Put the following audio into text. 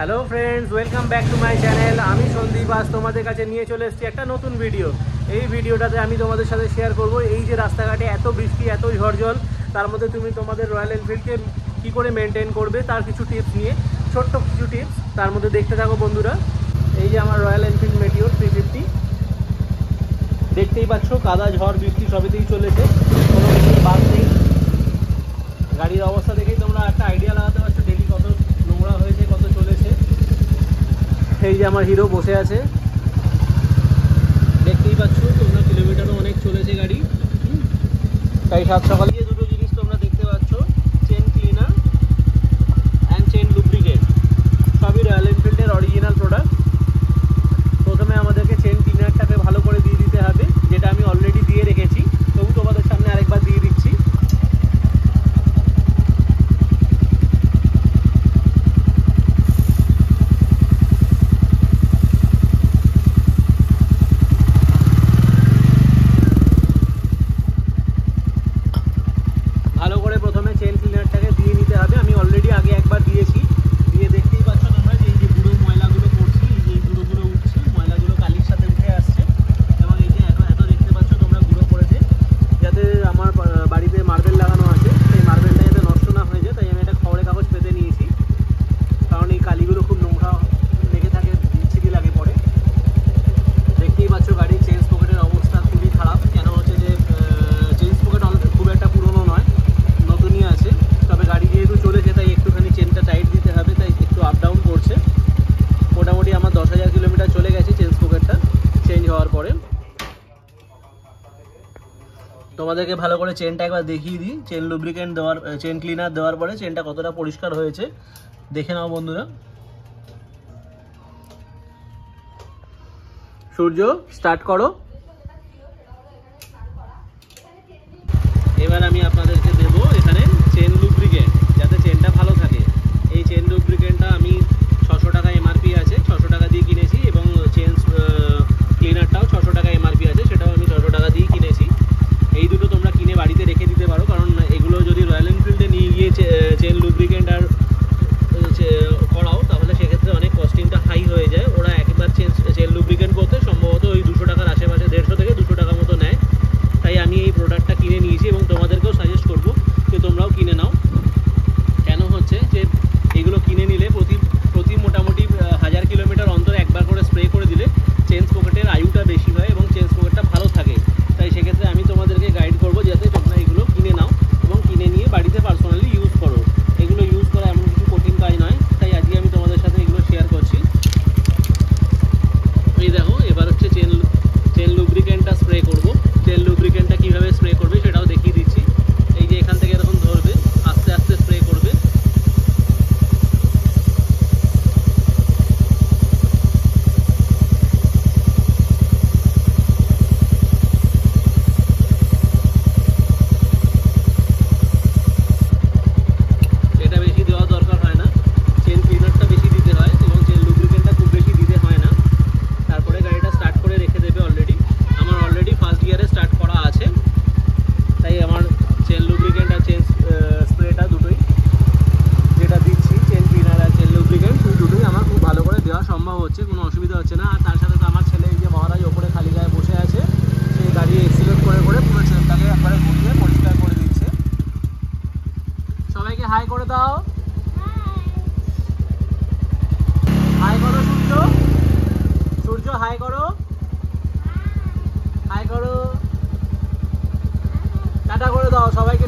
Hello friends, welcome back to my channel. আমি সন্দীপ। আজ তোমাদের কাছে নিয়ে চলে এসেছি একটা নতুন ভিডিও। এই ভিডিওটাতে আমি তোমাদের সাথে শেয়ার করব এই যে রাস্তাঘাটে এত বৃষ্টি, এত ঝড় জল, তার মধ্যে তুমি তোমাদের রয়্যাল এনফিল্ডকে কী করে মেনটেন করবে তার কিছু টিপস নিয়ে, ছোট্ট কিছু টিপস তার মধ্যে দেখতে থাকো বন্ধুরা। এই যে আমার রয়্যাল এনফিল্ড মেটিওর 350, দেখতেই পাচ্ছ কাদা ঝড় বৃষ্টি সবেতেই চলেছে, কোনো কিছুর বাদ নেই। গাড়ির অবস্থা দেখেই তোমরা একটা আইডিয়া লাগাতে পারছো ডেলি কত নোংরা হয়েছে, কত চলেছে। এই যে আমার হিরো বসে আছে, দেখতেই পাচ্ছ তোমরা, কিলোমিটারও অনেক চলেছে গাড়ি। তাই সাত সকালে দুটো জিনিস তোমরা দেখতে পাচ্ছ, chain cleaner and chain lubricant, সবই রয়্যাল এনফিল্ডের অরিজিনাল প্রোডাক্ট। প্রথমে আমাদেরকে চেন ক্লিনারটাকে ভালো করে দিয়ে দিতে হবে, যেটা আমি অলরেডি দিয়ে রেখেছি, তবু তোমাদের সামনে আরেকবার দিয়ে দিচ্ছি। ভালো করে প্রথমে চেন ক্লিনারটাকে দিয়ে নিতে হবে। আমি অলরেডি আগে একবার দিয়েছি, দিয়ে দেখতেই পাচ্ছ তোমরা যে এই যে গুঁড়ো ময়লাগুলো পড়ছে, এই যে গুঁড়োগুলো উঠছে, ময়লাগুলো কালির সাথে উঠে আসছে, এবং এই যে এত দেখতে পাচ্ছ তোমরা গুঁড়ো পড়েছে। যাতে আমার বাড়িতে মার্বেল লাগানো আছে, সেই মার্বেলটা যাতে নষ্ট না হয়ে যায়, তাই আমি একটা খবরের কাগজ পেতে নিয়েছি, কারণ এই কালিগুলো খুব নোংরা লেগে থাকে, ছিটি লাগে পড়ে। দেখতেই পাচ্ছ গাড়ির চেন পকেটের অবস্থা খুবই খারাপ। কেন হচ্ছে যে চেন পকেট খুব একটা পুরনো নয়, নতুনই আছে, তবে গাড়ি যেহেতু চলেছে তাই একটুখানি চেনটা টাইট দিতে হবে, তাই একটু আপ ডাউন করছে। মোটামুটি আমার 10,000 কিলোমিটার চলে গেছে চেন পকেটটা চেঞ্জ হওয়ার পরে। তোমাদেরকে ভালো করে চেনটা একবার দেখিয়ে দিই। চেন লুব্রিকেন্ট দেওয়ার, চেন ক্লিনার দেওয়ার পরে চেনটা কতটা পরিষ্কার হয়েছে দেখে নাও বন্ধুরা। সূর্য স্টার্ট করো। এবার আমি আপনাদেরকে দেবো এখানে চেন লুব্রিকেন্ট, যাতে চেনটা ভালো থাকে। এই চেন লুব্রিকেন্টটা আমি 600 টাকা এমআরপি আছে, 600 টাকা দিয়ে কিনেছি, এবং চেন ক্লিনারটাও 600 টাকা এমআরপি আছে, সেটাও আমি 600 টাকা দিয়ে কিনেছি। এই দুটো তোমরা কিনে বাড়িতে রেখে দিতে পারো, কারণ এগুলো যদি রয়্যাল এনফিল্ডে নিয়ে গিয়ে চেন লুব্রিকেন্ট আর করাও, তাহলে সেক্ষেত্রে অনেক কস্টিংটা হাই হয়ে যায়। ওরা একবার চেন লুব্রিকেন্ট করতে সম্ভবত ওই 200 টাকার আশেপাশে, 150 থেকে 200 টাকা মতো নেয়। তাই আমি এই প্রোডাক্টটা কিনে নিয়েছি এবং তোমাদেরকেও সাজেস্ট করবো যে তোমরাও কিনে নাও। কেন হচ্ছে যে এগুলো কিনে নিলে প্রতি মোটামুটি 1000 কিলোমিটার অন্তর একবার করে স্প্রে করে দিলে চেন পকেটের আয়ুটা বেশি হয় এবং চেন পকেটটা ভালো থাকে। তাই সেক্ষেত্রে আমি তোমাদেরকে গাইড করবো যাতে তোমরা এগুলো কিনে নাও এবং কিনে নিয়ে বাড়িতে পার্সোনালি ইউজ করো। এগুলো ইউজ করা এমন কিছু কঠিন কাজ নয়, তাই আজকে আমি তোমাদের সাথে এগুলো শেয়ার করছি। এই দেখো, এবার হচ্ছে চেন লুব্রিকেন্টটা স্প্রে করবো। চেন লুব্রিকেন্টটা কীভাবে স্প্রে করবে সেটাও দেখিয়ে দিচ্ছি। এই যে এখান থেকে এরকম ধরবে, আস্তে আস্তে স্প্রে করবে। এটা বেশি দেওয়া দরকার হয় না, চেন ক্লিনারটা বেশি দিতে হয় এবং চেন লুব্রিকেন্টটা খুব বেশি দিতে হয় না। তারপরে গাড়িটা স্টার্ট করে রেখে দেবে। আমার অলরেডি ফার্স্ট গিয়ারে স্টার্ট করা আছে, তাই আমার চেন লুব্রিকেন্ট আর চেন স্প্রেটা দুটোই যেটা দিচ্ছি, চেন ক্লিনার আর চেন লুব্রিকেন্ট, দুটোই আমার খুব ভালো করে দেওয়া সম্ভব হচ্ছে, কোনো অসুবিধা হচ্ছে না। আর তার সাথে তো আমার ছেলে এই যে মহারাজ ওপরে খালি গায়ে বসে আছে, সেই গাড়ি এক্সিলেট করে করে পুরো চেনটাকে একবারে ঘুরিয়ে পরিষ্কার করে দিচ্ছে। সবাইকে হাই করে দাও, হাই করো সূর্য, সূর্য হাই করো, হাই করো, টাটা করে দাও, সবাইকে